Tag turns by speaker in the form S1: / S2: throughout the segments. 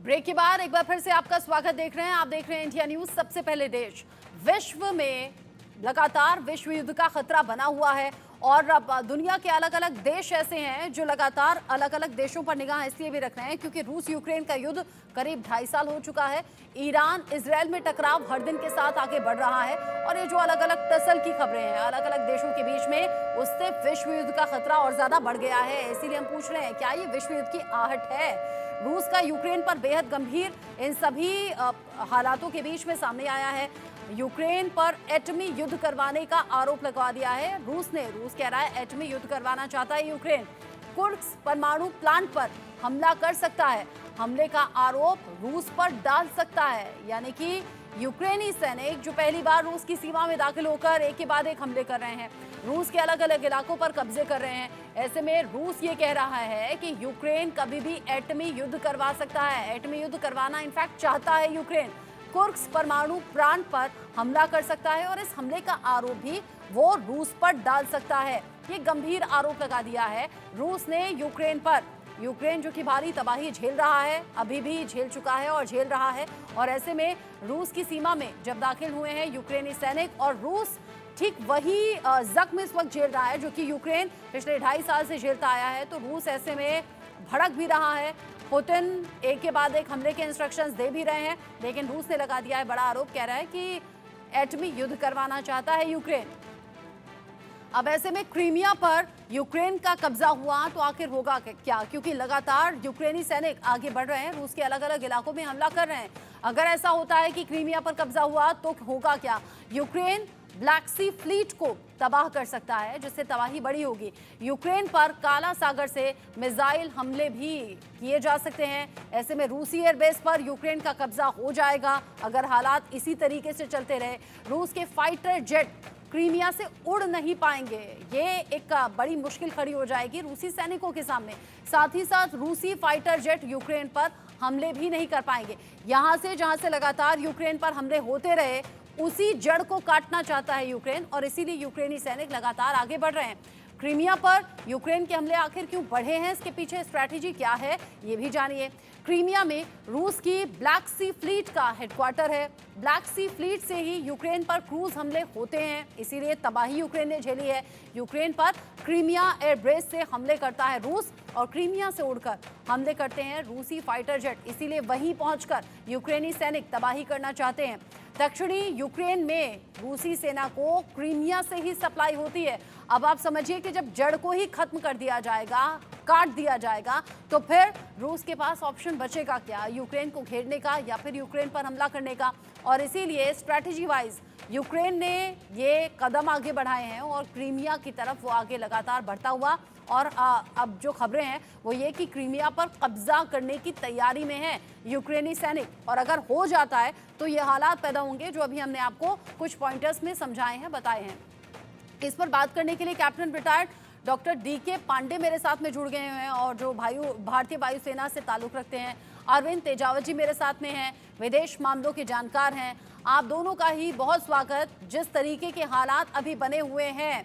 S1: Break के बाद एक बार फिर से आपका स्वागत देख रहे हैं। आप देख रहे हैं इंडिया न्यूज। सबसे पहले देश विश्व में लगातार विश्व युद्ध का खतरा बना हुआ है और अब दुनिया के अलग अलग देश ऐसे हैं जो लगातार अलग अलग देशों पर निगाह इसलिए भी रख रहे हैं क्योंकि रूस यूक्रेन का युद्ध करीब 2.5 साल हो चुका है। ईरान इजरायल में टकराव हर दिन के साथ आगे बढ़ रहा है और ये जो अलग अलग तसल की खबरें हैं अलग अलग देशों के बीच में, उससे विश्व युद्ध का खतरा और ज्यादा बढ़ गया है। इसीलिए हम पूछ रहे हैं, क्या ये विश्व युद्ध की आहट है? रूस का यूक्रेन पर बेहद गंभीर इन सभी हालातों के बीच में सामने आया है। यूक्रेन पर एटमी युद्ध करवाने का आरोप लगा दिया है रूस कह रहा है एटमी युद्ध करवाना चाहता है यूक्रेन। कुर्स्क परमाणु प्लांट पर हमला कर सकता है। हमले का आरोप रूस पर डाल सकता है, यानी कि यूक्रेनी सैनिक जो पहली बार रूस की सीमा में दाखिल होकर एक के बाद एक हमले कर रहे हैं, रूस के अलग अलग इलाकों पर कब्जे कर रहे हैं। ऐसे में रूस ये कह रहा है कि यूक्रेन कभी भी एटमी युद्ध करवा सकता है। एटमी युद्ध करवाना इनफैक्ट चाहता है यूक्रेन। कुर्स्क परमाणु प्लांट पर हमला कर सकता है और इस हमले का आरोप भी वो रूस पर डाल सकता है। ये गंभीर आरोप लगा दिया है रूस ने यूक्रेन पर। यूक्रेन जो कि भारी तबाही झेल रहा है, अभी भी झेल चुका है और झेल रहा है, और ऐसे में रूस की सीमा में जब दाखिल हुए हैं यूक्रेनी सैनिक और रूस ठीक वही जख्म इस वक्त झेल रहा है जो कि यूक्रेन पिछले 2.5 साल से झेलता आया है, तो रूस ऐसे में भड़क भी रहा है। पुतिन एक के बाद एक हमले के इंस्ट्रक्शंस दे भी रहे हैं, लेकिन रूस ने लगा दिया है बड़ा आरोप, कह रहा है कि एटमी युद्ध करवाना चाहता है यूक्रेन। अब ऐसे में क्रीमिया पर यूक्रेन का कब्जा हुआ तो आखिर होगा क्या, क्योंकि लगातार यूक्रेनी सैनिक आगे बढ़ रहे हैं, रूस के अलग अलग इलाकों में हमला कर रहे हैं। अगर ऐसा होता है कि क्रीमिया पर कब्जा हुआ तो होगा क्या? यूक्रेन ब्लैक सी फ्लीट को तबाह कर सकता है, जिससे तबाही बड़ी होगी। यूक्रेन पर काला सागर से मिसाइल हमले भी किए जा सकते हैं। ऐसे में रूसी एयरबेस पर यूक्रेन का कब्जा हो जाएगा अगर हालात इसी तरीके से चलते रहे। रूस के फाइटर जेट क्रीमिया से उड़ नहीं पाएंगे, ये एक बड़ी मुश्किल खड़ी हो जाएगी रूसी सैनिकों के सामने। साथ ही साथ रूसी फाइटर जेट यूक्रेन पर हमले भी नहीं कर पाएंगे। यहां से जहां से लगातार यूक्रेन पर हमले होते रहे, उसी जड़ को काटना चाहता है यूक्रेन और इसीलिए यूक्रेनी सैनिक लगातार आगे बढ़ रहे हैं। क्रीमिया पर यूक्रेन के हमले आखिर क्यों बढ़े हैं, इसके पीछे स्ट्रैटेजी क्या है, ये भी जानिए। क्रीमिया में रूस की ब्लैक सी फ्लीट का हेडक्वार्टर है। ब्लैक सी फ्लीट से ही यूक्रेन पर क्रूज हमले होते हैं, इसीलिए तबाही यूक्रेन ने झेली है। यूक्रेन पर क्रीमिया एयरबेस से हमले करता है रूस और क्रीमिया से उड़कर हमले करते हैं रूसी फाइटर जेट, इसीलिए वहीं पहुंचकर यूक्रेनी सैनिक तबाही करना चाहते हैं। दक्षिणी यूक्रेन में रूसी सेना को क्रीमिया से ही सप्लाई होती है। अब आप समझिए कि जब जड़ को ही खत्म कर दिया जाएगा, काट दिया जाएगा, तो फिर रूस के पास ऑप्शन बचेगा क्या? यूक्रेन को घेरने का या फिर यूक्रेन पर हमला करने का। और इसीलिए स्ट्रैटेजी वाइज यूक्रेन ने ये कदम आगे बढ़ाए हैं और क्रीमिया की तरफ वो आगे लगातार बढ़ता हुआ। और अब जो खबरें हैं वो ये कि क्रीमिया पर कब्जा करने की तैयारी में है यूक्रेनी सैनिक, और अगर हो जाता है तो ये हालात पैदा होंगे जो अभी हमने आपको कुछ पॉइंटर्स में समझाए हैं, बताए हैं। इस पर बात करने के लिए captain retired doctor DK Pandey मेरे साथ में जुड़ गए हैं और जो भारतीय वायुसेना से ताल्लुक रखते हैं। अरविंद तेजावत जी मेरे साथ में हैं, विदेश मामलों के जानकार हैं। आप दोनों का ही बहुत स्वागत। जिस तरीके के हालात अभी बने हुए हैं,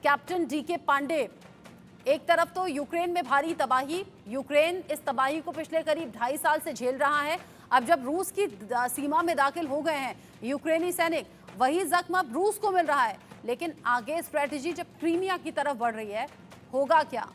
S1: कैप्टन DK पांडे, एक तरफ तो यूक्रेन में भारी तबाही, यूक्रेन इस तबाही को पिछले करीब 2.5 साल से झेल रहा है। अब जब रूस की सीमा में दाखिल हो गए हैं यूक्रेनी सैनिक, वही जख्म अब रूस को मिल रहा है। लेकिन आगे स्ट्रेटेजी जब क्रीमिया की तरफ बढ़ रही है, होगा क्या?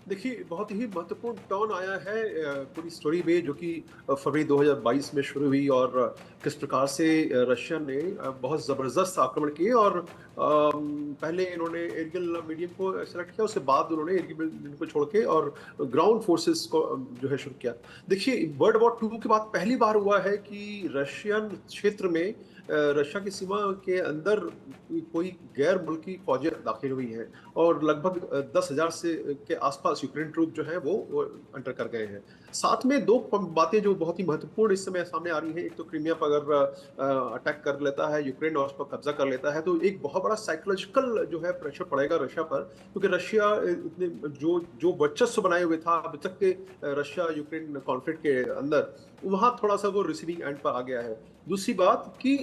S2: देखिए, बहुत ही महत्वपूर्ण टर्न आया है पूरी स्टोरी में, जो कि फरवरी 2022 में शुरू हुई और किस प्रकार से रशिया ने बहुत ज़बरदस्त आक्रमण किए और पहले इन्होंने एरियल मीडियम को सेलेक्ट किया, उसके बाद उन्होंने एरियल मीडियम को छोड़ के और ग्राउंड फोर्सेस को जो है शुरू किया। देखिए, वर्ल्ड वॉर 2 के बाद पहली बार हुआ है कि रशियन क्षेत्र में रशिया की सीमा के अंदर कोई गैर मुल्की फौजें दाखिल हुई हैं और लगभग 10,000 से के आसपास यूक्रेन ट्रूप जो है वो अंटर कर गए हैं। साथ में दो बातें जो बहुत ही महत्वपूर्ण इस समय सामने आ रही हैं, एक तो क्रीमिया पर अगर अटैक कर लेता है यूक्रेन और उस पर कब्जा कर लेता है तो एक बहुत बड़ा साइकोलॉजिकल साइकोलॉजिकल जो है प्रेशर पड़ेगा रशिया पर, क्योंकि रशिया इतने जो जो वर्चस्व बनाए हुए था अभी तक के रशिया यूक्रेन कॉन्फ्लिक्ट के अंदर, वहाँ थोड़ा सा वो रिसीविंग एंड पर आ गया है। दूसरी बात कि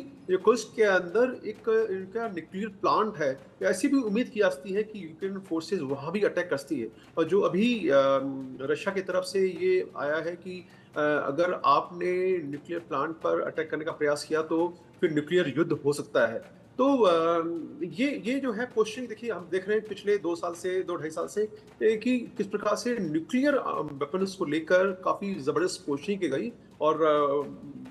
S2: कुर्स्क के अंदर एक इनका न्यूक्लियर प्लांट है, ऐसी भी उम्मीद की जाती है कि यूक्रेन फोर्सेस वहाँ भी अटैक करती है। और जो अभी रशिया की तरफ से ये आया है कि अगर आपने न्यूक्लियर प्लांट पर अटैक करने का प्रयास किया तो फिर न्यूक्लियर युद्ध हो सकता है। तो ये जो है पोस्टरिंग देखिए, हम देख रहे हैं पिछले 2 साल से 2 ढाई साल से कि किस प्रकार से न्यूक्लियर वेपन्स को लेकर काफ़ी ज़बरदस्त पोस्टरिंग की गई। और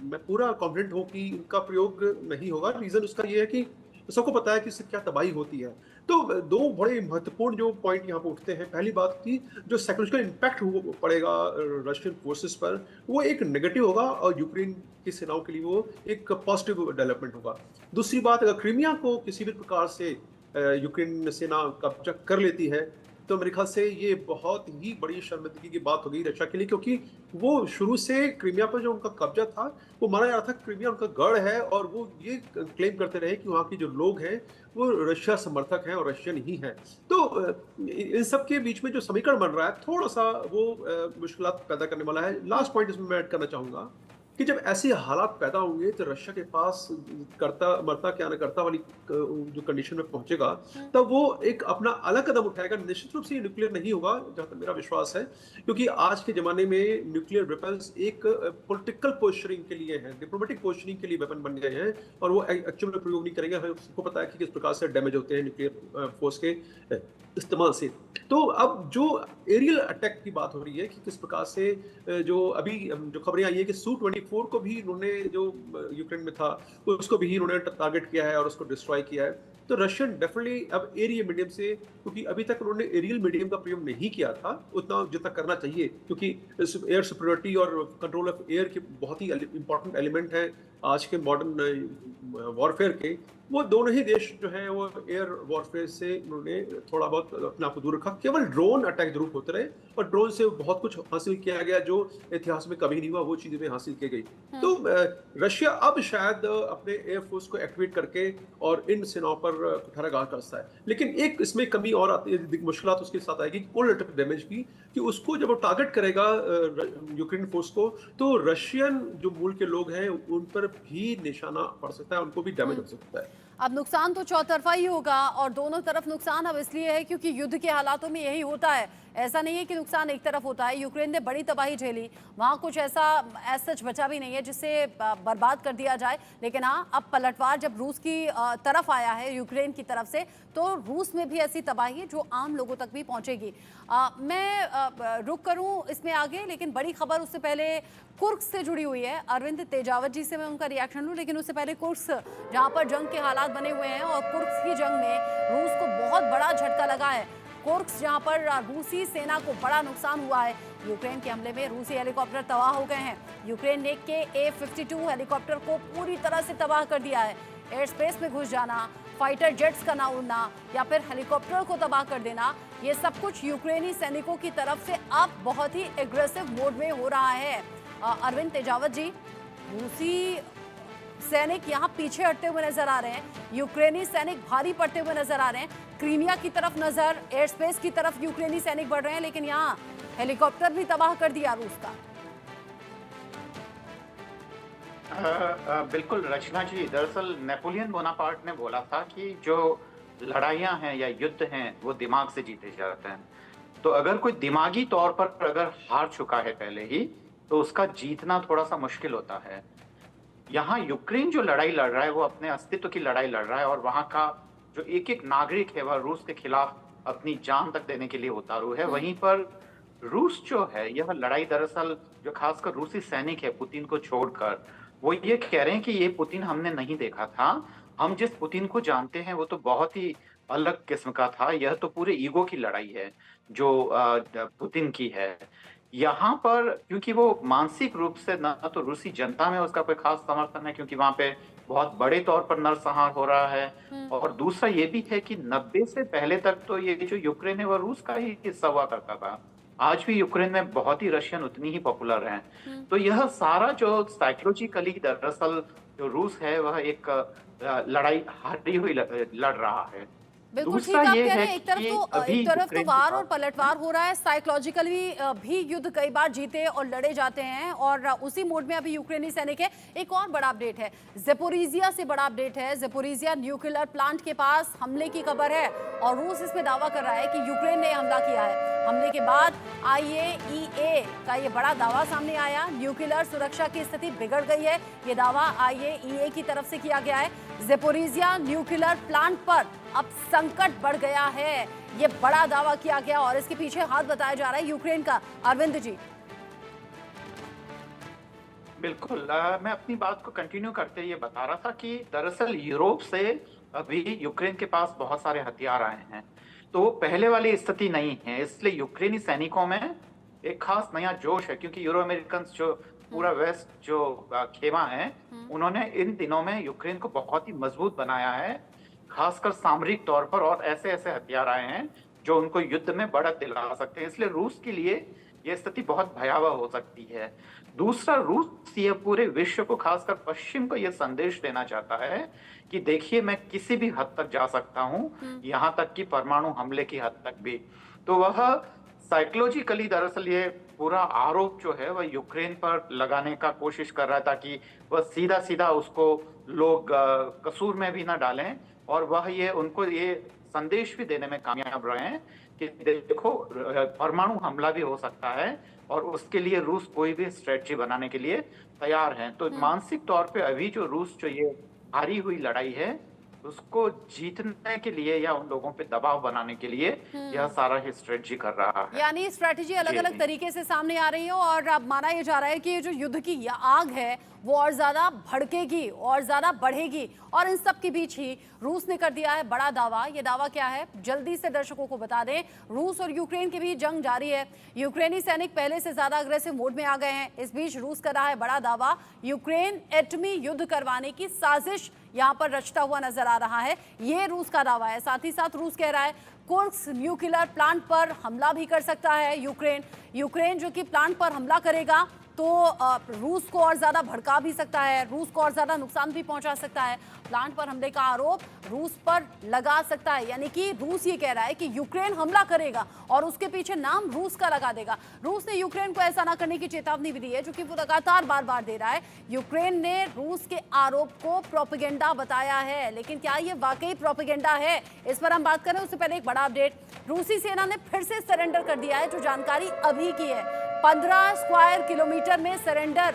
S2: मैं पूरा कॉन्फिडेंट हूँ कि इनका प्रयोग नहीं होगा। रीज़न उसका ये है कि सबको पता है कि इससे क्या तबाही होती है। तो 2 बड़े महत्वपूर्ण जो पॉइंट यहाँ पे उठते हैं। पहली बात कि जो साइकोलॉजिकल इम्पैक्ट वो पड़ेगा रशियन फोर्सेस पर, वो एक नेगेटिव होगा और यूक्रेन की सेनाओं के लिए वो एक पॉजिटिव डेवलपमेंट होगा। दूसरी बात, अगर क्रीमिया को किसी भी प्रकार से यूक्रेन सेना कब्जा कर लेती है, तो मेरे ख्याल से ये बहुत ही बड़ी शर्मिंदगी की बात होगी रशिया के लिए, क्योंकि वो शुरू से क्रीमिया पर जो उनका कब्जा था, वो माना जा रहा था क्रीमिया उनका गढ़ है, और वो ये क्लेम करते रहे कि वहाँ के जो लोग हैं वो रशिया समर्थक हैं और रशियन ही हैं। तो इन सब के बीच में जो समीकरण बन रहा है, थोड़ा सा वो मुश्किलात पैदा करने वाला है। लास्ट पॉइंट इसमें मैं ऐड करना चाहूँगा कि जब ऐसे हालात पैदा होंगे तो रशिया के पास करता मरता क्या न करता वाली जो कंडीशन में पहुंचेगा, तब वो एक अपना अलग कदम उठाएगा। निश्चित रूप से ये न्यूक्लियर नहीं होगा, जहां तक मेरा विश्वास है, क्योंकि आज के जमाने में न्यूक्लियर वेपन्स एक पॉलिटिकल पोस्चरिंग के लिए है, डिप्लोमेटिक पोस्चरिंग के लिए वेपन बन गए हैं, और वो एक्चुअल में प्रयोग नहीं करेंगे। हमें सबको पता है कि किस प्रकार से डैमेज होते हैं न्यूक्लियर फोर्स के इस्तेमाल से। तो अब जो एरियल अटैक की बात हो रही है कि किस प्रकार से जो अभी जो खबरें आई है कि Su-24 को भी इन्होंने, जो यूक्रेन में था, उसको भी इन्होंने टारगेट किया है और उसको डिस्ट्रॉय किया है। तो रशियन डेफिनेटली अब एरियल मीडियम से, क्योंकि अभी तक उन्होंने एरियल मीडियम का प्रयोग नहीं किया था उतना जितना करना चाहिए, क्योंकि एयर सुपीरियरिटी और कंट्रोल ऑफ एयर के बहुत ही इंपॉर्टेंट एलिमेंट हैं आज के मॉडर्न वॉरफेयर के। वो दोनों ही देश जो है वो एयर वॉरफेयर से उन्होंने थोड़ा बहुत अपने आप को दूर रखा। केवल ड्रोन अटैक जरूर होते रहे, और ड्रोन से बहुत कुछ हासिल किया गया जो इतिहास में कभी नहीं हुआ, वो चीजें भी हासिल की गई। तो रशिया अब शायद अपने एयरफोर्स को एक्टिवेट करके और इन सेनाओं पर कुठाराघात कर सकता है। लेकिन एक इसमें कमी और आती है, मुश्किलात उसके साथ आएगी कोलेटरल डैमेज की, कि उसको जब वो टारगेट करेगा यूक्रेन फोर्स को, तो रशियन जो मूल के लोग हैं उन पर भी निशाना पड़ सकता है, उनको भी डैमेज हो सकता है।
S1: अब नुकसान तो चौतरफा ही होगा, और दोनों तरफ नुकसान अब इसलिए है क्योंकि युद्ध के हालातों में यही होता है। ऐसा नहीं है कि नुकसान एक तरफ होता है। यूक्रेन ने बड़ी तबाही झेली, वहाँ कुछ ऐसा सच बचा भी नहीं है जिससे बर्बाद कर दिया जाए। लेकिन हाँ, अब पलटवार जब रूस की तरफ आया है, यूक्रेन की तरफ से, तो रूस में भी ऐसी तबाही है जो आम लोगों तक भी पहुँचेगी। मैं रुक करूँ इसमें आगे, लेकिन बड़ी खबर उससे पहले कुर्स्क से जुड़ी हुई है। अरविंद तेजावत जी से मैं उनका रिएक्शन लूँ, लेकिन उससे पहले कुर्स्क, जहाँ पर जंग के हालात बने हुए हैं, और कुर्स्क की जंग में रूस को बहुत बड़ा झटका लगा है। कुर्स्क जहां पर रूसी सेना को बड़ा नुकसान हुआ है। यूक्रेन के हमले में रूसी हेलीकॉप्टर तबाह हो गए हैं। यूक्रेन ने Ka-52 हेलीकॉप्टर को पूरी तरह से तबाह कर दिया है। एयर स्पेस में घुस जाना, फाइटर जेट्स का ना उड़ना, या फिर हेलीकॉप्टर को तबाह कर देना, ये सब कुछ यूक्रेनी सैनिकों की तरफ से अब बहुत ही एग्रेसिव मोड में हो रहा है। अरविंद तेजावत जी, रूसी सैनिक यहाँ पीछे हटते हुए नजर आ रहे हैं, यूक्रेनी सैनिक भारी पड़ते हुए नजर आ रहे हैं। क्रीमिया की तरफ नजर, एयर स्पेस की तरफ यूक्रेनी सैनिक बढ़ रहे हैं, लेकिन यहाँ हेलीकॉप्टर भी तबाह कर दिया रूस का।
S3: बिल्कुल रचना जी, दरअसल नेपोलियन बोनापार्ट ने बोला था कि जो लड़ाइयाँ हैं या युद्ध हैं वो दिमाग से जीते जाते हैं। तो अगर कोई दिमागी तौर पर अगर हार चुका है पहले ही, तो उसका जीतना थोड़ा सा मुश्किल होता है। यहाँ यूक्रेन जो लड़ाई लड़ रहा है वो अपने अस्तित्व की लड़ाई लड़ रहा है, और वहाँ का जो एक एक नागरिक है वह रूस के खिलाफ अपनी जान तक देने के लिए उतारू है। वहीं पर रूस जो है, यह लड़ाई दरअसल जो खासकर रूसी सैनिक है पुतिन को छोड़कर, वो ये कह रहे हैं कि ये पुतिन हमने नहीं देखा था, हम जिस पुतिन को जानते हैं वो तो बहुत ही अलग किस्म का था। यह तो पूरे ईगो की लड़ाई है जो पुतिन की है। यहाँ पर क्योंकि वो मानसिक रूप से न तो रूसी जनता में उसका कोई खास समर्थन है, क्योंकि वहां पे बहुत बड़े तौर पर नरसंहार हो रहा है, और दूसरा ये भी है कि 90 से पहले तक तो ये जो यूक्रेन है वह रूस का ही हिस्सा हुआ करता था। आज भी यूक्रेन में बहुत ही रशियन उतनी ही पॉपुलर हैं। तो यह सारा जो साइकोलॉजिकली दरअसल जो रूस है वह एक लड़ाई हारी हुई लड़ रहा है।
S1: बिल्कुल ठीक
S3: दूसरा
S1: आप
S3: ये
S1: कह
S3: है
S1: रहे हैं।
S3: कि अभी
S1: एक तरफ तो
S3: यूक्रेन के
S1: वार और
S3: पास
S1: पलटवार हो रहा है, साइकोलॉजिकली भी युद्ध कई बार जीते और लड़े जाते हैं, और उसी मोड में अभी यूक्रेनी सैनिक है। एक और बड़ा अपडेट है, ज़ेपोरिजिया से बड़ा अपडेट है। ज़ेपोरिजिया न्यूक्लियर प्लांट के पास हमले की खबर है और रूस इसमें दावा कर रहा है कि यूक्रेन ने हमला किया है। हमले के बाद IAEA का ये बड़ा दावा सामने आया, न्यूक्लियर सुरक्षा की स्थिति बिगड़ गई है। ये दावा IAEA की तरफ से किया गया है। ज़ेपोरिजिया न्यूक्लियर प्लांट पर अब संकट बढ़ गया है, ये बड़ा दावा किया गया और इसके पीछे हाथ बताया जा रहा है यूक्रेन का। अरविंद जी।
S3: बिल्कुल मैं अपनी बात को कंटिन्यू करते ये बता रहा था कि दरअसल यूरोप से अभी यूक्रेन के पास बहुत सारे हथियार आए हैं, तो पहले वाली स्थिति नहीं है। इसलिए यूक्रेनी सैनिकों में एक खास नया जोश है, क्योंकि यूरो अमेरिकन जो पूरा वेस्ट जो खेमा है, उन्होंने इन दिनों में यूक्रेन को बहुत ही मजबूत बनाया है, खासकर सामरिक तौर पर। और ऐसे ऐसे हथियार आए हैं जो उनको युद्ध में बढ़त दिला सकते हैं। इसलिए रूस के लिए यह स्थिति बहुत भयावह हो सकती है। दूसरा, रूस ये पूरे विश्व को, खासकर पश्चिम को, यह संदेश देना चाहता है कि देखिए मैं किसी भी हद तक जा सकता हूं, यहां तक कि परमाणु हमले की हद तक भी। तो वह साइकोलॉजिकली दरअसल ये पूरा आरोप जो है वह यूक्रेन पर लगाने का कोशिश कर रहा था, कि वह सीधा सीधा उसको लोग कसूर में भी ना डालें, और वह ये उनको ये संदेश भी देने में कामयाब रहे हैं कि देखो परमाणु हमला भी हो सकता है और उसके लिए रूस कोई भी स्ट्रेटजी बनाने के लिए तैयार है। तो मानसिक तौर पे अभी जो रूस जो ये हारी हुई लड़ाई है उसको जीतने के लिए या उन लोगों पे दबाव बनाने के लिए यह सारा ही स्ट्रेटजी कर रहा है।
S1: यानी स्ट्रैटेजी अलग अलग तरीके से सामने आ रही है और अब माना यह जा रहा है कि ये जो युद्ध की आग है वो और ज्यादा भड़केगी और ज्यादा बढ़ेगी, और इन सब के बीच ही रूस ने कर दिया है बड़ा दावा। ये दावा क्या है, जल्दी से दर्शकों को बता दें। रूस और यूक्रेन के बीच जंग जारी है, यूक्रेनी सैनिक पहले से ज्यादा अग्रेसिव मोड में आ गए हैं। इस बीच रूस कर रहा है बड़ा दावा, यूक्रेन एटमी युद्ध करवाने की साजिश यहां पर रचता हुआ नजर आ रहा है। ये रूस का दावा है। साथ ही साथ रूस कह रहा है कुर्स्क न्यूक्लियर प्लांट पर हमला भी कर सकता है यूक्रेन जो कि प्लांट पर हमला करेगा तो रूस को और ज्यादा भड़का भी सकता है, रूस को और ज्यादा नुकसान भी पहुंचा सकता है। प्लांट पर हमले का आरोप रूस पर लगा सकता है, यानी कि रूस ये कह रहा है कि यूक्रेन हमला करेगा और उसके पीछे नाम रूस का लगा देगा। रूस ने यूक्रेन को ऐसा ना करने की चेतावनी भी दी है, जो कि वो लगातार बार बार दे रहा है। यूक्रेन ने रूस के आरोप को प्रोपेगेंडा बताया है, लेकिन क्या ये वाकई प्रोपेगेंडा है, इस पर हम बात करें उससे पहले एक बड़ा अपडेट। रूसी सेना ने फिर से सरेंडर कर दिया है, जो जानकारी अभी की है। 15 स्क्वायर किलोमीटर में सरेंडर,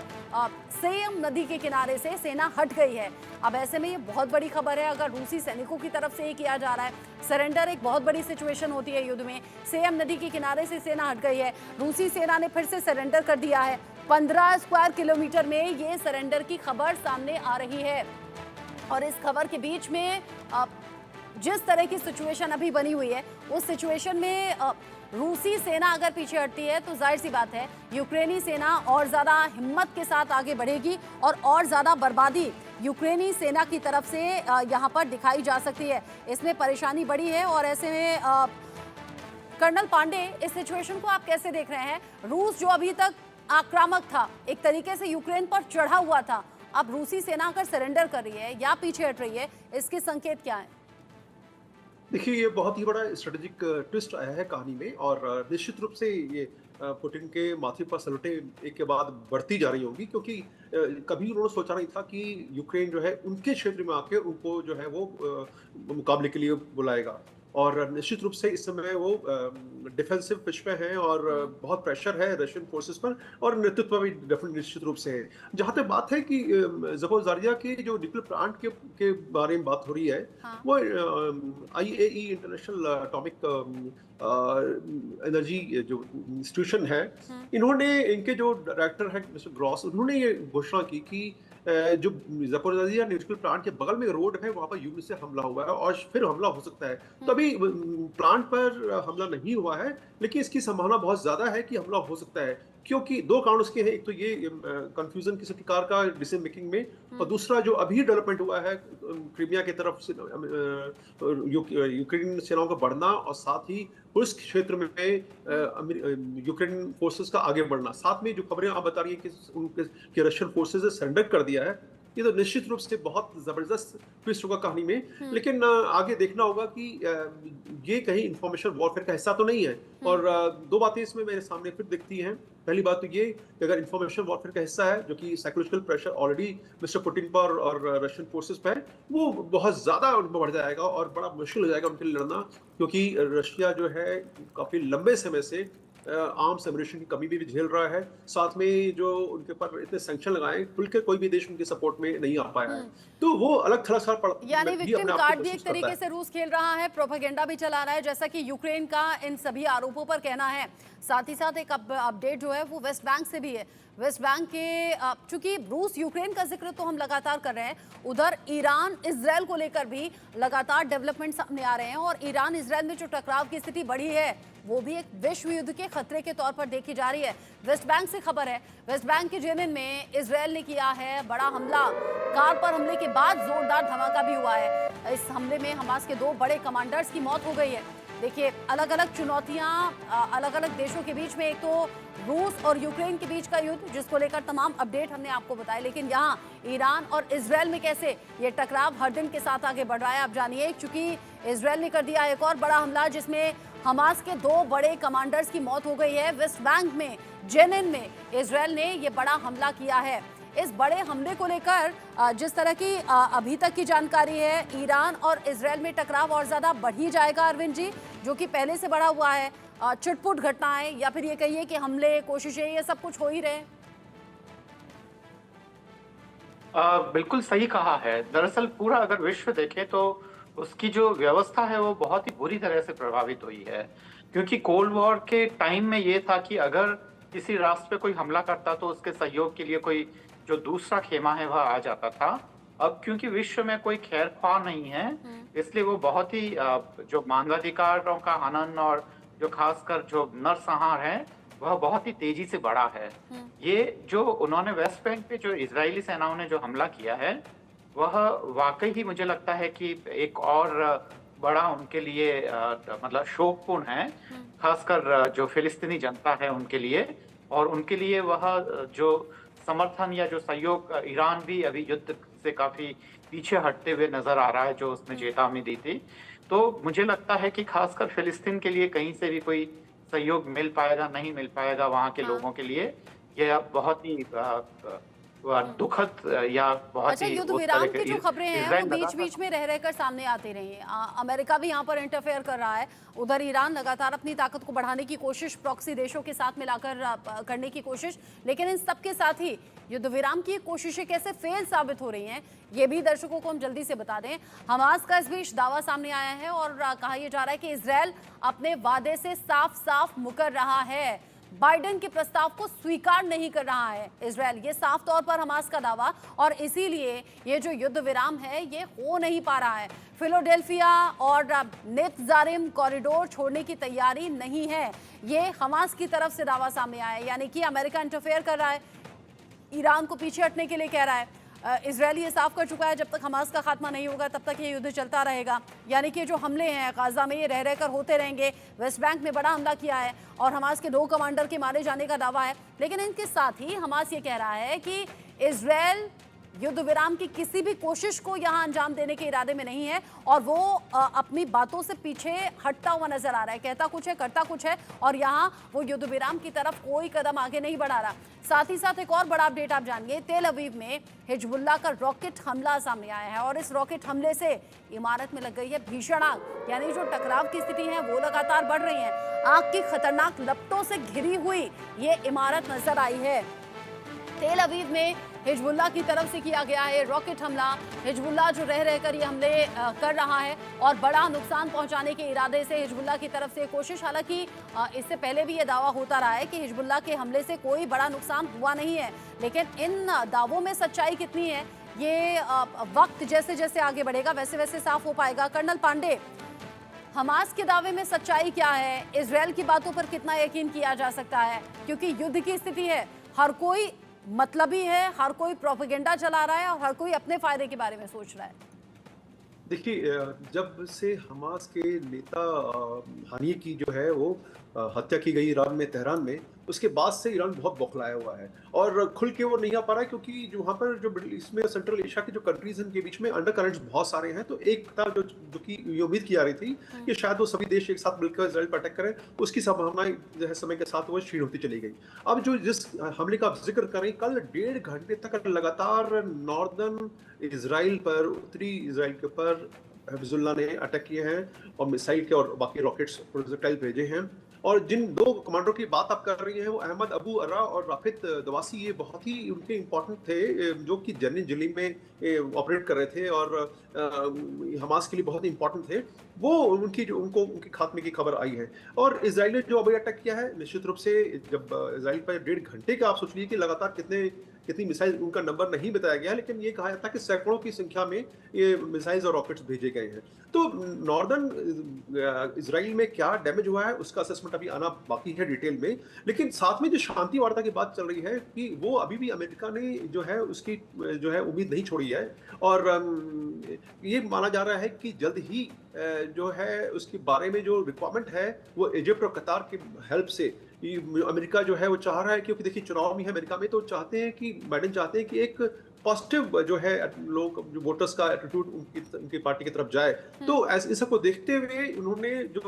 S1: सेम नदी के किनारे से सेना हट गई है। अब ऐसे में ये बहुत बड़ी खबर है अगर रूसी सैनिकों की तरफ से ये किया जा रहा है। सरेंडर एक बहुत बड़ी सिचुएशन होती है युद्ध में। सेम नदी के किनारे से सेना हट गई है, रूसी सेना ने फिर से सरेंडर कर दिया है। 15 स्क्वायर किलोमीटर में ये सरेंडर की खबर सामने आ रही है, और इस खबर के बीच में जिस तरह की सिचुएशन अभी बनी हुई है, उस सिचुएशन में रूसी सेना अगर पीछे हटती है तो जाहिर सी बात है यूक्रेनी सेना और ज़्यादा हिम्मत के साथ आगे बढ़ेगी और ज़्यादा बर्बादी यूक्रेनी सेना की तरफ से यहाँ पर दिखाई जा सकती है। इसमें परेशानी बड़ी है, और ऐसे में कर्नल पांडे, इस सिचुएशन को आप कैसे देख रहे हैं? रूस जो अभी तक आक्रामक था, एक तरीके से यूक्रेन पर चढ़ा हुआ था, अब रूसी सेना अगर सरेंडर कर रही है या पीछे हट रही है, इसके संकेत क्या है?
S2: देखिए, ये बहुत ही बड़ा स्ट्रेटेजिक ट्विस्ट आया है कहानी में, और निश्चित रूप से ये पुतिन के माथे पर सलटे एक के बाद बढ़ती जा रही होगी, क्योंकि कभी उन्होंने सोचा नहीं था कि यूक्रेन जो है उनके क्षेत्र में आके उनको जो है वो मुकाबले के लिए बुलाएगा। और निश्चित रूप से इस समय वो डिफेंसिव पिच पे हैं और बहुत प्रेशर है रशियन फोर्सेस पर, और नेतृत्व भी निश्चित रूप से है। जहाँ तक बात है कि ज़पोरिज़िया के जो न्यूक्लियर प्लांट के बारे में बात हो रही है, हाँ। वो IAEA इंटरनेशनल एटॉमिक एनर्जी जो इंस्टीट्यूशन है, इन्होंने, इनके जो डायरेक्टर है मिस्टर ग्रॉस, उन्होंने ये घोषणा की कि जो ज़पोरिज़िया न्यूक्लियर प्लांट के बगल में रोड है वहां पर यूक्रेन से हमला हुआ है और फिर हमला हो सकता है। तो अभी प्लांट पर हमला नहीं हुआ है, लेकिन इसकी संभावना बहुत ज्यादा है कि हमला हो सकता है, क्योंकि दो कारण उसके हैं। एक तो ये कंफ्यूजन किसी प्रकार का डिसीजन मेकिंग में, और दूसरा जो अभी डेवलपमेंट हुआ है क्रीमिया की तरफ से यूक्रेन सेनाओं का बढ़ना, और साथ ही उस क्षेत्र में यूक्रेन फोर्सेस का आगे बढ़ना। साथ में जो खबरें आप बता रही है कि रशियन फोर्सेस ने सरेंडर कर दिया है, ये तो निश्चित रूप से बहुत ज़बरदस्त ट्विस्ट होगा कहानी में। लेकिन आगे देखना होगा कि ये कहीं इन्फॉर्मेशन वॉरफेयर का हिस्सा तो नहीं है। और 2 बातें इसमें मेरे सामने फिर दिखती हैं। पहली बात तो ये कि अगर इन्फॉर्मेशन वॉरफेयर का हिस्सा है, जो कि psychological pressure already mister Putin पर और रशियन फोर्सेस पे है, वो बहुत ज़्यादा उन पे बढ़ जाएगा और बड़ा मुश्किल हो जाएगा उनके लिए लड़ना। क्योंकि रशिया जो है काफ़ी लंबे समय से आर्म्स एम्यूनिशन की कमी भी झेल रहा है। साथ में जो उनके ऊपर इतने सैंक्शन लगाए, खुल के कोई भी देश उनके सपोर्ट में नहीं आ पाया है। तो वो अलग थलग-सा पड़
S1: यानी
S2: भी
S1: विक्टिम
S2: अपने आप को
S1: कार्ड भी एक
S2: महसूस करता
S1: तरीके
S2: है।
S1: से रूस खेल रहा है, प्रोपेगेंडा भी चला रहा है, जैसा कि यूक्रेन का इन सभी आरोपों पर कहना है। साथ ही साथ एक अपडेट जो है वो वेस्ट बैंक से भी है। वेस्ट बैंक के चूंकि रूस यूक्रेन का जिक्र तो हम लगातार कर रहे हैं, उधर ईरान इजराइल को लेकर भी लगातार डेवलपमेंट सामने आ रहे हैं और ईरान इजराइल में जो टकराव की स्थिति बढ़ी है वो भी एक विश्व युद्ध के खतरे के तौर पर देखी जा रही है। वेस्ट बैंक से खबर है, वेस्ट बैंक के जेनिन में इजराइल ने किया है बड़ा हमला। कार पर हमले के बाद जोरदार धमाका भी हुआ है। इस हमले में हमास के 2 बड़े कमांडर्स की मौत हो गई है। देखिए, अलग अलग चुनौतियां अलग अलग देशों के बीच में, एक तो रूस और यूक्रेन के बीच का युद्ध जिसको लेकर तमाम अपडेट हमने आपको बताए, लेकिन यहाँ ईरान और इजराइल में कैसे ये टकराव हर दिन के साथ आगे बढ़ रहा है आप जानिए। क्योंकि इजराइल ने कर दिया एक और बड़ा हमला जिसमें हमास के 2 बड़े कमांडर्स की मौत हो गई है। वेस्ट बैंक में जेनिन में इजराइल ने ये बड़ा हमला किया है। इस बड़े हमले को लेकर जिस तरह की अभी तक की जानकारी है, ईरान और इजराइल में टकराव और ज्यादा बढ़ ही जाएगा अरविंद जी, जो कि पहले से बढ़ा हुआ है। छिटपुट घटनाएं या फिर ये कहिए कि हमले, कोशिशें, ये सब कुछ हो ही रहे।
S3: बिल्कुल सही कहा है। दरअसल पूरा अगर विश्व देखे तो उसकी जो व्यवस्था है वो बहुत ही बुरी तरह से प्रभावित हुई है। क्योंकि कोल्ड वॉर के टाइम में ये था कि अगर किसी राष्ट्र पे कोई हमला करता तो उसके सहयोग के लिए कोई जो दूसरा खेमा है वह आ जाता था। अब क्योंकि विश्व में कोई खैरख्वाह नहीं है, इसलिए वो बहुत ही जो मानवाधिकारों का हनन और जो खासकर जो नरसंहार है वह बहुत ही तेजी से बढ़ा है। ये जो उन्होंने वेस्ट बैंक पे जो इजरायली सेनाओं ने जो हमला किया है वह वाकई ही मुझे लगता है कि एक और बड़ा उनके लिए मतलब शोकपूर्ण है, खासकर जो फिलिस्तीनी जनता है उनके लिए। और उनके लिए वह जो समर्थन या जो सहयोग, ईरान भी अभी युद्ध से काफी पीछे हटते हुए नजर आ रहा है जो उसने चेतावनी दी थी। तो मुझे लगता है कि खासकर फिलिस्तीन के लिए कहीं से भी कोई सहयोग मिल पाएगा नहीं मिल पाएगा वहां के लोगों के लिए, यह बहुत ही दुखद या बहुत
S1: अच्छा,
S3: ही
S1: युद्ध
S3: उस
S1: विराम
S3: तरह
S1: की
S3: के
S1: जो खबरें हैं
S3: इजराइल
S1: वो बीच बीच में रह रहकर सामने आती रही हैं। अमेरिका भी यहाँ पर इंटरफेयर कर रहा है। उधर ईरान लगातार अपनी ताकत को बढ़ाने की कोशिश, प्रॉक्सी देशों के साथ मिलाकर करने की कोशिश, लेकिन इन सबके साथ ही युद्ध विराम की कोशिशें कैसे फेल साबित हो रही हैं ये भी दर्शकों को हम जल्दी से बता दें। हमास का इस बीच दावा सामने आया है और कहा यह जा रहा है कि इजराइल अपने वादे से साफ साफ मुकर रहा है, बाइडेन के प्रस्ताव को स्वीकार नहीं कर रहा है इजराइल। ये साफ तौर पर हमास का दावा, और इसीलिए ये जो युद्ध विराम है ये हो नहीं पा रहा है। फिलाडेल्फिया और नेत्जारिम कॉरिडोर छोड़ने की तैयारी नहीं है, ये हमास की तरफ से दावा सामने आया है। यानी कि अमेरिका इंटरफेयर कर रहा है, ईरान को पीछे हटने के लिए कह रहा है। इजराइल ये साफ कर चुका है जब तक हमास का खात्मा नहीं होगा तब तक ये युद्ध चलता रहेगा। यानी कि जो हमले हैं गाजा में ये रह रहकर होते रहेंगे। वेस्ट बैंक में बड़ा हमला किया है और हमास के 2 कमांडर के मारे जाने का दावा है, लेकिन इनके साथ ही हमास ये कह रहा है कि इजराइल युद्ध विराम की किसी भी कोशिश को यहां अंजाम देने के इरादे में नहीं है और वो अपनी बातों से पीछे हटता हुआ नजर आ रहा है। कहता कुछ है, करता कुछ है, और यहां वो युद्ध विराम की तरफ कोई कदम आगे नहीं बढ़ा रहा। साथ ही साथ एक और बड़ा अपडेट आप जानिए, तेल अवीव में हिजबुल्लाह का रॉकेट हमला सामने आया है और इस रॉकेट हमले से इमारत में लग गई है भीषण आग। यानी जो टकराव की स्थिति है वो लगातार बढ़ रही है। आग की खतरनाक लपटों से घिरी हुई ये इमारत नजर आई है। तेल अवीव में हिजबुल्लाह की तरफ से किया गया है रॉकेट हमला। हिजबुल्लाह जो रह रहकर ये हमले कर रहा है और बड़ा नुकसान पहुंचाने के इरादे से हिजबुल्लाह की तरफ से कोशिश, हालांकि इससे पहले भी ये दावा होता रहा है कि हिजबुल्लाह के हमले से कोई बड़ा नुकसान हुआ नहीं है, लेकिन इन दावों में सच्चाई कितनी है ये वक्त जैसे जैसे आगे बढ़ेगा वैसे वैसे साफ हो पाएगा। कर्नल पांडे, हमास के दावे में सच्चाई क्या है, इजराइल की बातों पर कितना यकीन किया जा सकता है, क्योंकि युद्ध की स्थिति है, हर कोई मतलबी है, हर कोई प्रोपेगेंडा चला रहा है और हर कोई अपने फायदे के बारे में सोच रहा है।
S2: देखिए, जब से हमास के नेता हानिये की जो है वो हत्या की गई ईरान में, तेहरान में, उसके बाद से ईरान बहुत बौखलाया हुआ है और खुल के वो नहीं आ पा रहा है, क्योंकि जो वहाँ पर जो मिडल ईस्ट में सेंट्रल एशिया के जो कंट्रीज हैं, इनके बीच में अंडर करंट्स बहुत सारे हैं। तो एक था जो कि ये उम्मीद की जा रही थी कि शायद वो सभी देश एक साथ मिलकर इजराइल पर अटैक करें, उसकी संभावनाएं जो है समय के साथ वो क्षीण होती चली गई। अब जो जिस हमले का आप जिक्र करें, कल 1.5 घंटे तक लगातार नॉर्दर्न इजराइल पर, उत्तरी इजराइल के ऊपर हिजबुल्लाह ने अटैक किए हैं और मिसाइल के और बाकी रॉकेट्स प्रोजेक्टाइल भेजे हैं। और जिन दो कमांडरों की बात आप कर रही हैं, वो अहमद अबू अर्रा और राफिद दवासी, ये बहुत ही उनके इम्पोर्टेंट थे, जो कि जन्नी जिली में ऑपरेट कर रहे थे और हमास के लिए बहुत ही इंपॉर्टेंट थे। वो उनके खात्मे की खबर आई है। और इसराइल ने जो अभी अटैक किया है, निश्चित रूप से जब इसराइल पर 1.5 घंटे का आप सोच लीजिए कि लगातार कितनी मिसाइल, उनका नंबर नहीं बताया गया, लेकिन ये कहा जाता है कि सैकड़ों की संख्या में ये मिसाइल्स और रॉकेट्स भेजे गए हैं। तो नॉर्दर्न इसराइल में क्या डैमेज हुआ है, उसका असेसमेंट अभी आना बाकी है डिटेल में। लेकिन साथ में जो शांति वार्ता की बात चल रही है कि वो अभी भी अमेरिका ने जो है उसकी जो है उम्मीद नहीं छोड़ी है। और ये माना जा रहा है कि जल्द ही जो है उसके बारे में जो रिक्वायरमेंट है, वो इजिप्ट और कतार की हेल्प से अमेरिका जो है वो चाह रहा है, क्योंकि देखिए चुनाव में है अमेरिका में, तो चाहते हैं कि बाइडेन चाहते हैं कि एक पॉजिटिव जो है लोग, जो वोटर्स का एटीट्यूड उनकी पार्टी की तरफ जाए। तो इस सबको देखते हुए उन्होंने जो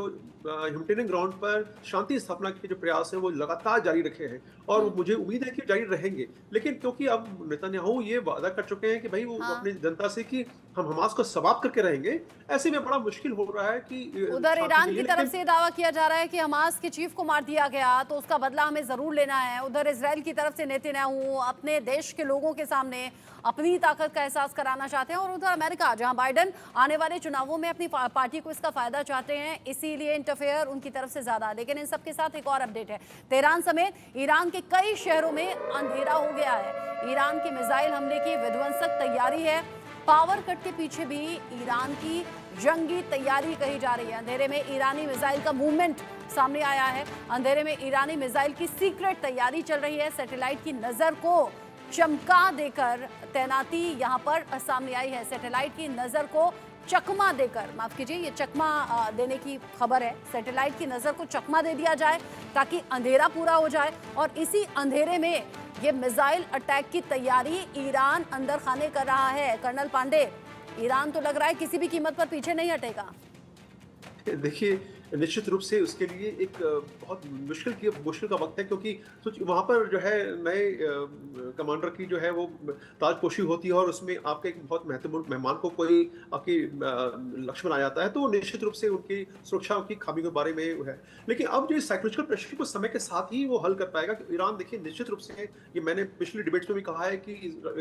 S2: ह्यूमैनिटेरियन ग्राउंड पर शांति स्थापना के जो प्रयास हैं वो लगातार जारी रखे हैं और मुझे उम्मीद है कि जारी रहेंगे। लेकिन क्योंकि अब नेतन्याहू ये वादा कर चुके हैं कि भाई वो अपनी जनता से कि हम हमास को समाप्त करके रहेंगे, ऐसे में बड़ा मुश्किल हो रहा है कि
S1: उधर ईरान की तरफ से दावा किया जा रहा है कि हमास के चीफ को मार दिया गया तो उसका बदला हमें जरूर लेना है। उधर इजराइल की तरफ से नेतन्याहू अपने देश के लोगों के सामने अपनी ताकत का एहसास कराना चाहते हैं। और उधर अमेरिका, जहां बाइडेन आने वाले चुनावों में अपनी पार्टी को इसका फायदा चाहते हैं, इसीलिए इंटरफेयर उनकी तरफ से ज्यादा। लेकिन इन सबके साथ एक और अपडेट है, तेहरान समेत ईरान के कई शहरों में अंधेरा हो गया है। ईरान की मिसाइल हमले की विध्वंसक तैयारी है। पावर कट के पीछे भी ईरान की जंगी तैयारी कही जा रही है। अंधेरे में ईरानी मिसाइल का मूवमेंट सामने आया है। अंधेरे में ईरानी मिसाइल की सीक्रेट तैयारी चल रही है। सैटेलाइट की नजर को चमका देकर तैनाती यहां पर सामने आई है। सैटेलाइट की नजर को चकमा देकर, माफ कीजिए, ये चकमा देने की खबर है। सैटेलाइट की नजर को चकमा दे दिया जाए ताकि अंधेरा पूरा हो जाए और इसी अंधेरे में ये मिसाइल अटैक की तैयारी ईरान अंदर खाने कर रहा है। कर्नल पांडे, ईरान तो लग रहा है किसी भी कीमत पर पीछे नहीं हटेगा।
S2: देखिए, निश्चित रूप से उसके लिए एक बहुत मुश्किल का वक्त है, क्योंकि वहाँ पर जो है नए कमांडर की जो है वो ताजपोशी होती है और उसमें आपके एक बहुत महत्वपूर्ण मेहमान को कोई आपकी लक्ष्मण आ जाता है, तो निश्चित रूप से उनकी सुरक्षा की खामी के बारे में है। लेकिन अब जो साइकोलॉजिकल प्रेशर को समय के साथ ही वो हल कर पाएगा कि ईरान, देखिए निश्चित रूप से ये मैंने पिछले डिबेट्स में भी कहा है कि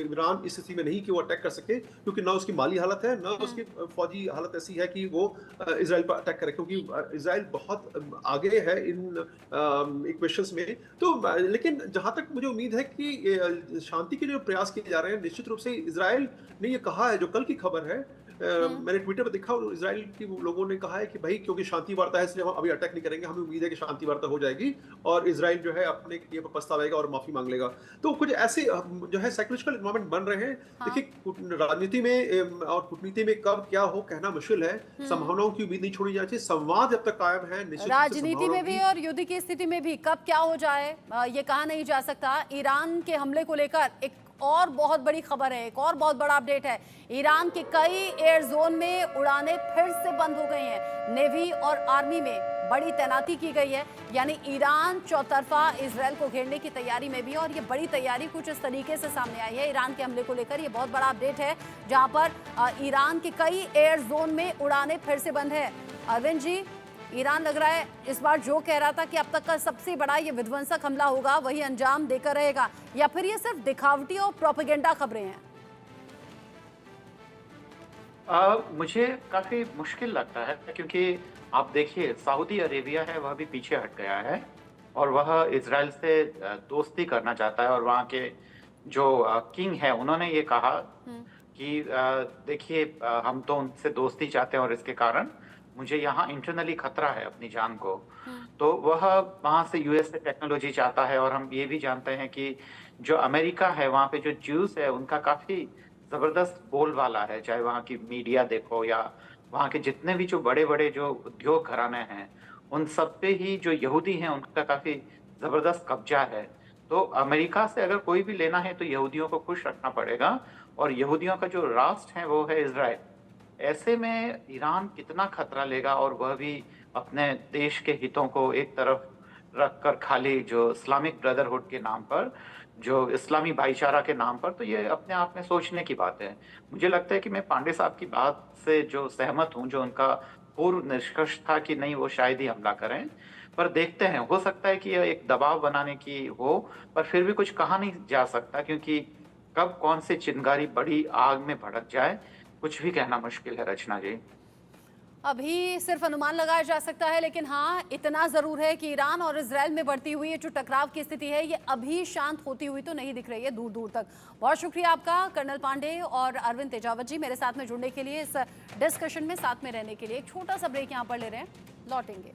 S2: ईरान इस स्थिति में नहीं कि वो अटैक कर सके, क्योंकि ना उसकी माली हालत है, ना उसकी फौजी हालत ऐसी है कि वो इसराइल पर अटैक करे, क्योंकि इसराइल बहुत आगे है इन इक्वेशंस में। तो लेकिन जहां तक मुझे उम्मीद है कि शांति के जो प्रयास किए जा रहे हैं, निश्चित रूप से इसराइल ने ये कहा है, जो कल की खबर है, मैंने ट्विटर पर देखा, इसराइल के लोगों ने कहा है कि भाई क्योंकि शांति वार्ता है इसलिए हम अभी अटैक नहीं करेंगे, हमें उम्मीद है कि शांति वार्ता हो जाएगी और इसराइल जो है अपने ये पर पछतावेगा और माफी मांग लेगा। तो कुछ ऐसे जो है साइकोलॉजिकल एनवायरनमेंट बन रहे हैं। देखिए, राजनीति में और कूटनीति में कब क्या हो कहना मुश्किल है। संभावनाओं की उम्मीद नहीं छोड़ी जानी चाहिए। संवाद जब तक कायम है,
S1: राजनीति में भी और युद्ध की स्थिति में भी कब क्या हो जाए ये कहा नहीं जा सकता। ईरान के हमले को लेकर एक और बहुत बड़ी खबर है, एक और बहुत बड़ा अपडेट है। ईरान के कई एयर जोन में उड़ानें फिर से बंद हो गई हैं। नेवी और आर्मी में बड़ी तैनाती की गई है, यानी ईरान चौतरफा इजराइल को घेरने की तैयारी में भी। और ये बड़ी तैयारी कुछ इस तरीके से सामने आई है ईरान के हमले को लेकर। ये बहुत बड़ा अपडेट है, जहां पर ईरान के कई एयर जोन में उड़ानें फिर से बंद है। अरविंद जी, ईरान लग रहा है इस बार जो कह रहा था कि अब तक का सबसे बड़ा ये विध्वंसक हमला होगा वही अंजाम देकर रहेगा, या फिर ये सिर्फ दिखावटी और प्रोपेगेंडा खबरें हैं?
S3: मुझे काफी मुश्किल लगता है, क्योंकि आप देखिए सऊदी अरेबिया है वह भी पीछे हट गया है और वह इजराइल से दोस्ती करना चाहता है। और वहाँ के जो किंग है उन्होंने ये कहा कि देखिए हम तो उनसे दोस्ती चाहते हैं और इसके कारण मुझे यहाँ इंटरनली खतरा है अपनी जान को। तो वह वहाँ से यूएस से टेक्नोलॉजी चाहता है। और हम ये भी जानते हैं कि जो अमेरिका है वहाँ पे जो ज्यूस है उनका काफी जबरदस्त बोलबाला है, चाहे वहाँ की मीडिया देखो या वहाँ के जितने भी जो बड़े बड़े जो उद्योग घराने हैं उन सब पे ही जो यहूदी हैं उनका काफ़ी ज़बरदस्त कब्ज़ा है। तो अमेरिका से अगर कोई भी लेना है तो यहूदियों को खुश रखना पड़ेगा और यहूदियों का जो राष्ट्र है वो है इज़राइल। ऐसे में ईरान कितना खतरा लेगा और वह भी अपने देश के हितों को एक तरफ रखकर खाली जो इस्लामिक ब्रदरहुड के नाम पर, जो इस्लामी भाईचारा के नाम पर, तो ये अपने आप में सोचने की बात है। मुझे लगता है कि मैं पांडे साहब की बात से जो सहमत हूँ, जो उनका पूर्व निष्कर्ष था कि नहीं वो शायद ही हमला करें, पर देखते हैं, हो सकता है कि यह एक दबाव बनाने की हो, पर फिर भी कुछ कहा नहीं जा सकता क्योंकि कब कौन सी चिंगारी बड़ी आग में भड़क जाए, कुछ भी कहना मुश्किल है रचना जी।
S1: अभी सिर्फ अनुमान लगाया जा सकता है, लेकिन हाँ इतना जरूर है कि ईरान और इजराइल में बढ़ती हुई ये जो टकराव की स्थिति है ये अभी शांत होती हुई तो नहीं दिख रही है दूर दूर तक। बहुत शुक्रिया आपका कर्नल पांडे और अरविंद तेजावत जी मेरे साथ में जुड़ने के लिए, इस डिस्कशन में साथ में रहने के लिए। एक छोटा सा ब्रेक यहाँ पर ले रहे हैं, लौटेंगे।